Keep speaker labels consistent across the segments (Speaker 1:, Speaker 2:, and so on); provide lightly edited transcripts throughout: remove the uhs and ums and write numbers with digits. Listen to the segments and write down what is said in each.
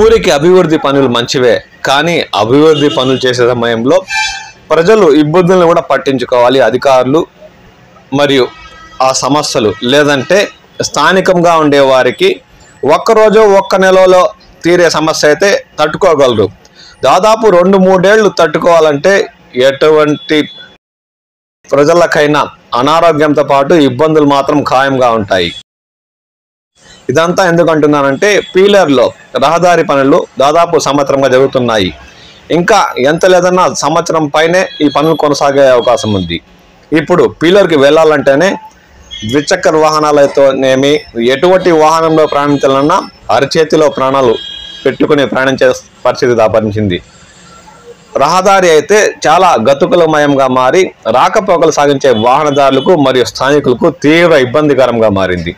Speaker 1: ఊరికి అభివృద్ధి పనులు మంచివే, కానీ అభివృద్ధి పనులు చేసే సమయంలో ప్రజలు ఇబ్బందులను కూడా పట్టించుకోవాలి అధికారులు మరియు ఆ సమస్యలు. లేదంటే స్థానికంగా ఉండే వారికి ఒక్కరోజు ఒక్క నెలలో తీరే సమస్య అయితే తట్టుకోగలరు. దాదాపు 2-3 ఏళ్ళు తట్టుకోవాలంటే ఎటువంటి ప్రజలకైనా అనారోగ్యంతో పాటు ఇబ్బందులు మాత్రం ఖాయంగా ఉంటాయి. ఇదంతా ఎందుకంటున్నానంటే పీలర్లో రహదారి పనులు దాదాపు సంవత్సరంగా జరుగుతున్నాయి. ఇంకా ఎంత లేదన్నా సంవత్సరం పైనే ఈ పనులు కొనసాగే అవకాశం ఉంది. ఇప్పుడు పీలర్కి వెళ్ళాలంటేనే ద్విచక్ర వాహనాలతోనేమి ఎటువంటి వాహనంలో ప్రయాణించాలన్నా అరచేతిలో ప్రాణాలు పెట్టుకుని ప్రయాణించే పరిస్థితి దాపరించింది. రహదారి అయితే చాలా గతుకులమయంగా మారి రాకపోకలు సాగించే వాహనదారులకు మరియు స్థానికులకు తీవ్ర ఇబ్బందికరంగా మారింది.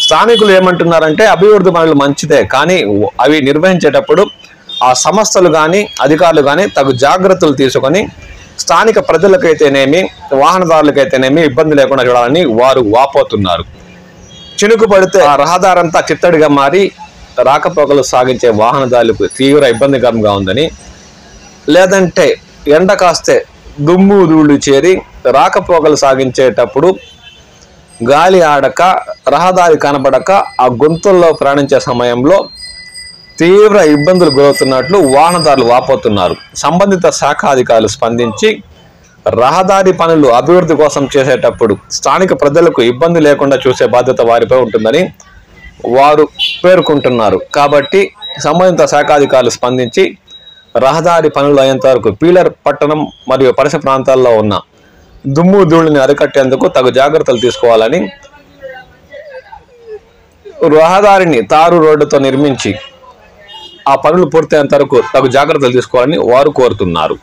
Speaker 1: స్థానికులు ఏమంటున్నారంటే అభివృద్ధి పనులు మంచిదే, కానీ అవి నిర్వహించేటప్పుడు ఆ సంస్థలు కానీ అధికారులు కానీ తగు జాగ్రత్తలు తీసుకొని స్థానిక ప్రజలకైతేనేమి వాహనదారులకైతేనేమి ఇబ్బంది లేకుండా చూడాలని వారు వాపోతున్నారు. చినుకు పడితే ఆ రహదారంతా చిత్తడిగా మారి రాకపోకలు సాగించే వాహనదారులకు తీవ్ర ఇబ్బందికరంగా ఉందని, లేదంటే ఎండ కాస్తే దుమ్ము ధూళి చేరి రాకపోకలు సాగించేటప్పుడు గాలి ఆడక రహదారి కనబడక ఆ గుంతల్లో ప్రయాణించే సమయంలో తీవ్ర ఇబ్బందులు గురవుతున్నట్లు వాహనదారులు వాపోతున్నారు. సంబంధిత శాఖ అధికారులు స్పందించి రహదారి పనులు అభివృద్ధి కోసం చేసేటప్పుడు స్థానిక ప్రజలకు ఇబ్బంది లేకుండా చూసే బాధ్యత వారిపై ఉంటుందని వారు పేర్కొంటున్నారు. కాబట్టి సంబంధిత శాఖ అధికారులు స్పందించి రహదారి పనులు అయ్యేంత వరకు పీలర్ పట్టణం మరియు పరిసర ప్రాంతాల్లో ఉన్న దుమ్ము ధూళిని అరికట్టేందుకు తగు జాగ్రత్తలు తీసుకోవాలని, రహదారిని తారు రోడ్డుతో నిర్మించి ఆ పనులు పూర్తయ్యేంత వరకు తగు జాగ్రత్తలు తీసుకోవాలని వారు కోరుతున్నారు.